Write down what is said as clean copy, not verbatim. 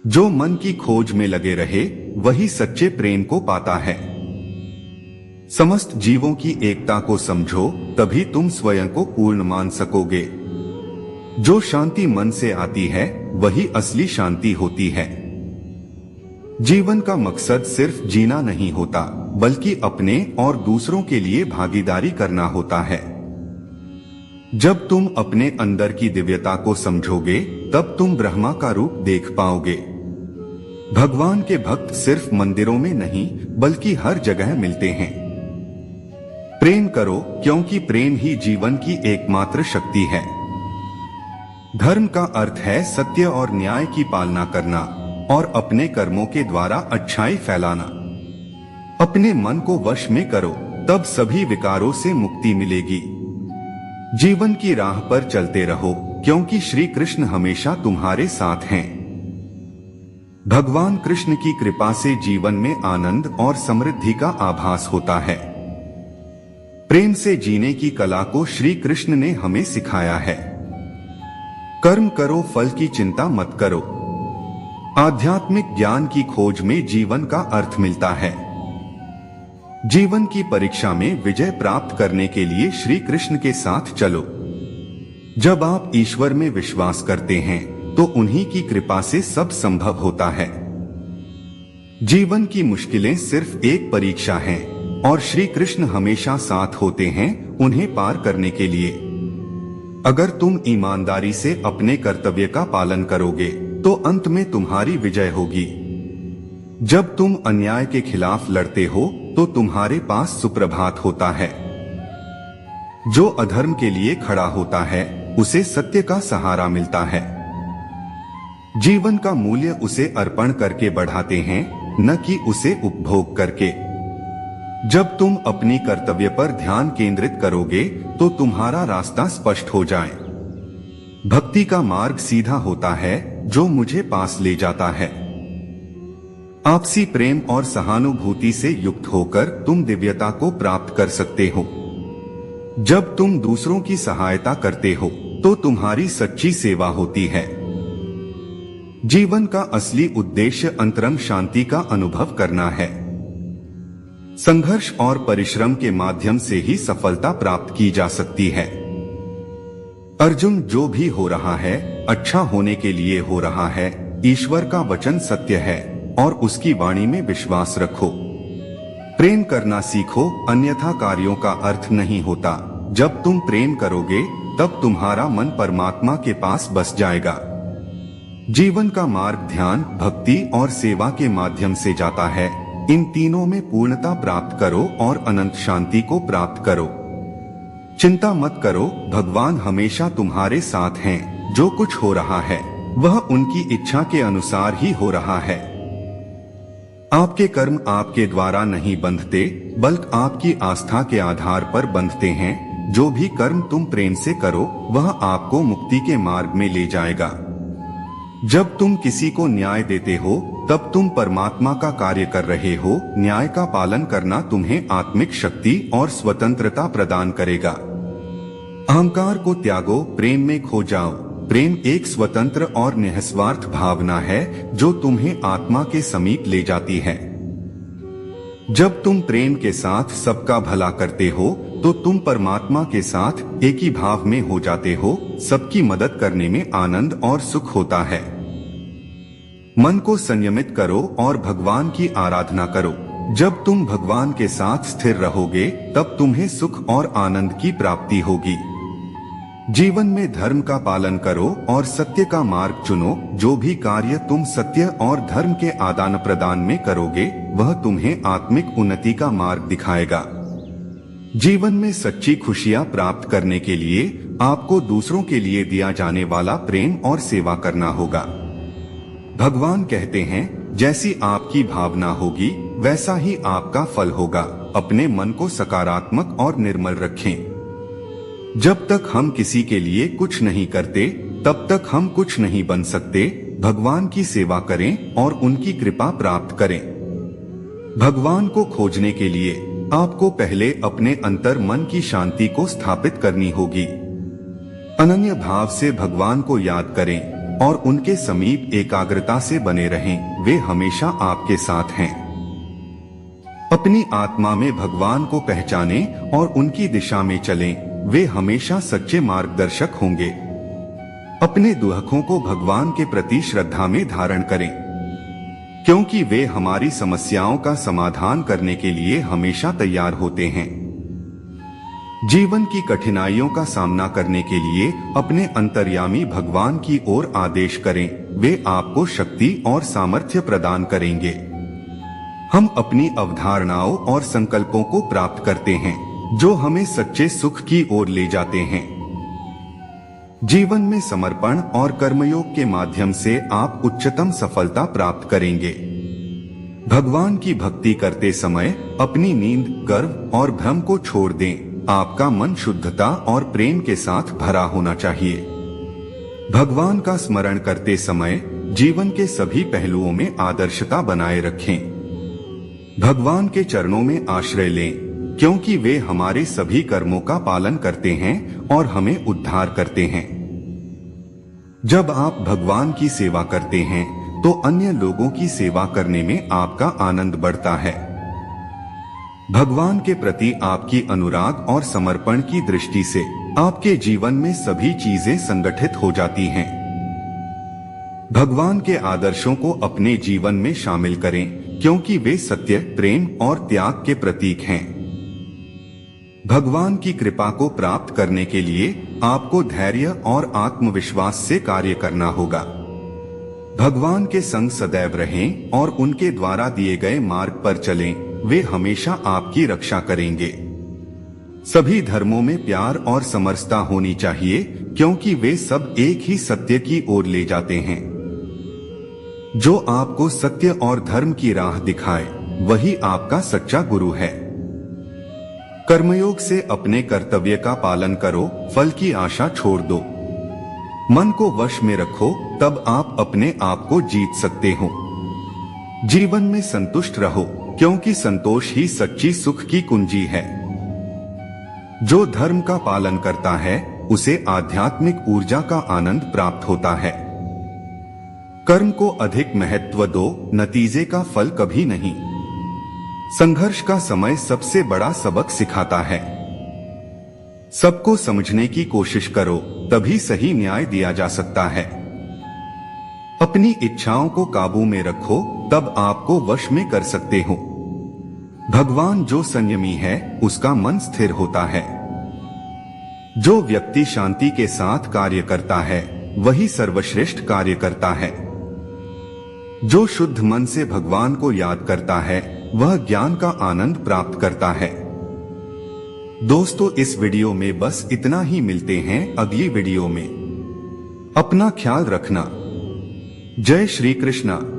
जो मन की खोज में लगे रहे वही सच्चे प्रेम को पाता है। समस्त जीवों की एकता को समझो, तभी तुम स्वयं को पूर्ण मान सकोगे। जो शांति मन से आती है वही असली शांति होती है। जीवन का मकसद सिर्फ जीना नहीं होता, बल्कि अपने और दूसरों के लिए भागीदारी करना होता है। जब तुम अपने अंदर की दिव्यता को समझोगे, तब तुम ब्रह्मा का रूप देख पाओगे। भगवान के भक्त सिर्फ मंदिरों में नहीं, बल्कि हर जगह मिलते हैं। प्रेम करो, क्योंकि प्रेम ही जीवन की एकमात्र शक्ति है। धर्म का अर्थ है सत्य और न्याय की पालना करना और अपने कर्मों के द्वारा अच्छाई फैलाना। अपने मन को वश में करो, तब सभी विकारों से मुक्ति मिलेगी। जीवन की राह पर चलते रहो, क्योंकि श्री कृष्ण हमेशा तुम्हारे साथ हैं। भगवान कृष्ण की कृपा से जीवन में आनंद और समृद्धि का आभास होता है। प्रेम से जीने की कला को श्री कृष्ण ने हमें सिखाया है। कर्म करो, फल की चिंता मत करो। आध्यात्मिक ज्ञान की खोज में जीवन का अर्थ मिलता है। जीवन की परीक्षा में विजय प्राप्त करने के लिए श्री कृष्ण के साथ चलो। जब आप ईश्वर में विश्वास करते हैं, तो उन्हीं की कृपा से सब संभव होता है। जीवन की मुश्किलें सिर्फ एक परीक्षा हैं, और श्री कृष्ण हमेशा साथ होते हैं उन्हें पार करने के लिए। अगर तुम ईमानदारी से अपने कर्तव्य का पालन करोगे, तो अंत में तुम्हारी विजय होगी। जब तुम अन्याय के खिलाफ लड़ते हो, तो तुम्हारे पास सुप्रभात होता है। जो अधर्म के लिए खड़ा होता है, उसे सत्य का सहारा मिलता है। जीवन का मूल्य उसे अर्पण करके बढ़ाते हैं, न कि उसे उपभोग करके। जब तुम अपनी कर्तव्य पर ध्यान केंद्रित करोगे, तो तुम्हारा रास्ता स्पष्ट हो जाए। भक्ति का मार्ग सीधा होता है, जो मुझे पास ले जाता है। आपसी प्रेम और सहानुभूति से युक्त होकर तुम दिव्यता को प्राप्त कर सकते हो। जब तुम दूसरों की सहायता करते हो, तो तुम्हारी सच्ची सेवा होती है। जीवन का असली उद्देश्य अंतरंग शांति का अनुभव करना है। संघर्ष और परिश्रम के माध्यम से ही सफलता प्राप्त की जा सकती है। अर्जुन, जो भी हो रहा है अच्छा होने के लिए हो रहा है। ईश्वर का वचन सत्य है और उसकी वाणी में विश्वास रखो। प्रेम करना सीखो, अन्यथा कार्यों का अर्थ नहीं होता। जब तुम प्रेम करोगे, तब तुम्हारा मन परमात्मा के पास बस जाएगा। जीवन का मार्ग ध्यान, भक्ति और सेवा के माध्यम से जाता है। इन तीनों में पूर्णता प्राप्त करो और अनंत शांति को प्राप्त करो। चिंता मत करो, भगवान हमेशा तुम्हारे साथ हैं। जो कुछ हो रहा है, वह उनकी इच्छा के अनुसार ही हो रहा है। आपके कर्म आपके द्वारा नहीं बंधते, बल्कि आपकी आस्था के आधार पर बंधते हैं। जो भी कर्म तुम प्रेम से करो, वह आपको मुक्ति के मार्ग में ले जाएगा। जब तुम किसी को न्याय देते हो, तब तुम परमात्मा का कार्य कर रहे हो। न्याय का पालन करना तुम्हें आत्मिक शक्ति और स्वतंत्रता प्रदान करेगा। अहंकार को त्यागो, प्रेम में खो जाओ। प्रेम एक स्वतंत्र और निस्वार्थ भावना है, जो तुम्हें आत्मा के समीप ले जाती है। जब तुम प्रेम के साथ सबका भला करते हो, तो तुम परमात्मा के साथ एक ही भाव में हो जाते हो। सबकी मदद करने में आनंद और सुख होता है। मन को संयमित करो और भगवान की आराधना करो। जब तुम भगवान के साथ स्थिर रहोगे, तब तुम्हें सुख और आनंद की प्राप्ति होगी। जीवन में धर्म का पालन करो और सत्य का मार्ग चुनो। जो भी कार्य तुम सत्य और धर्म के आदान प्रदान में करोगे, वह तुम्हें आत्मिक उन्नति का मार्ग दिखाएगा। जीवन में सच्ची खुशियां प्राप्त करने के लिए आपको दूसरों के लिए दिया जाने वाला प्रेम और सेवा करना होगा। भगवान कहते हैं, जैसी आपकी भावना होगी, वैसा ही आपका फल होगा। अपने मन को सकारात्मक और निर्मल रखें। जब तक हम किसी के लिए कुछ नहीं करते, तब तक हम कुछ नहीं बन सकते। भगवान की सेवा करें और उनकी कृपा प्राप्त करें। भगवान को खोजने के लिए आपको पहले अपने अंतर मन की शांति को स्थापित करनी होगी। अनन्य भाव से भगवान को याद करें और उनके समीप एकाग्रता से बने रहें। वे हमेशा आपके साथ हैं। अपनी आत्मा में भगवान को पहचानें और उनकी दिशा में चलें। वे हमेशा सच्चे मार्गदर्शक होंगे। अपने दुखों को भगवान के प्रति श्रद्धा में धारण करें, क्योंकि वे हमारी समस्याओं का समाधान करने के लिए हमेशा तैयार होते हैं। जीवन की कठिनाइयों का सामना करने के लिए अपने अंतर्यामी भगवान की ओर आदेश करें। वे आपको शक्ति और सामर्थ्य प्रदान करेंगे। हम अपनी अवधारणाओं और संकल्पों को प्राप्त करते हैं, जो हमें सच्चे सुख की ओर ले जाते हैं। जीवन में समर्पण और कर्मयोग के माध्यम से आप उच्चतम सफलता प्राप्त करेंगे। भगवान की भक्ति करते समय अपनी नींद, गर्व और भ्रम को छोड़ दें। आपका मन शुद्धता और प्रेम के साथ भरा होना चाहिए। भगवान का स्मरण करते समय जीवन के सभी पहलुओं में आदर्शता बनाए रखें। भगवान के चरणों में आश्रय लें, क्योंकि वे हमारे सभी कर्मों का पालन करते हैं और हमें उद्धार करते हैं। जब आप भगवान की सेवा करते हैं तो अन्य लोगों की सेवा करने में आपका आनंद बढ़ता है। भगवान के प्रति आपकी अनुराग और समर्पण की दृष्टि से आपके जीवन में सभी चीजें संगठित हो जाती हैं। भगवान के आदर्शों को अपने जीवन में शामिल करें, क्योंकि वे सत्य, प्रेम और त्याग के प्रतीक हैं। भगवान की कृपा को प्राप्त करने के लिए आपको धैर्य और आत्मविश्वास से कार्य करना होगा। भगवान के संग सदैव रहें और उनके द्वारा दिए गए मार्ग पर चलें। वे हमेशा आपकी रक्षा करेंगे। सभी धर्मों में प्यार और समरसता होनी चाहिए, क्योंकि वे सब एक ही सत्य की ओर ले जाते हैं। जो आपको सत्य और धर्म की राह दिखाए, वही आपका सच्चा गुरु है। कर्मयोग से अपने कर्तव्य का पालन करो, फल की आशा छोड़ दो। मन को वश में रखो, तब आप अपने आप को जीत सकते हो। जीवन में संतुष्ट रहो, क्योंकि संतोष ही सच्ची सुख की कुंजी है। जो धर्म का पालन करता है, उसे आध्यात्मिक ऊर्जा का आनंद प्राप्त होता है। कर्म को अधिक महत्व दो, नतीजे का फल कभी नहीं। संघर्ष का समय सबसे बड़ा सबक सिखाता है। सबको समझने की कोशिश करो, तभी सही न्याय दिया जा सकता है। अपनी इच्छाओं को काबू में रखो, तब आपको वश में कर सकते हो। भगवान जो संयमी है, उसका मन स्थिर होता है। जो व्यक्ति शांति के साथ कार्य करता है, वही सर्वश्रेष्ठ कार्य करता है। जो शुद्ध मन से भगवान को याद करता है, वह ज्ञान का आनंद प्राप्त करता है। दोस्तों, इस वीडियो में बस इतना ही। मिलते हैं अगली वीडियो में। अपना ख्याल रखना। जय श्री कृष्णा।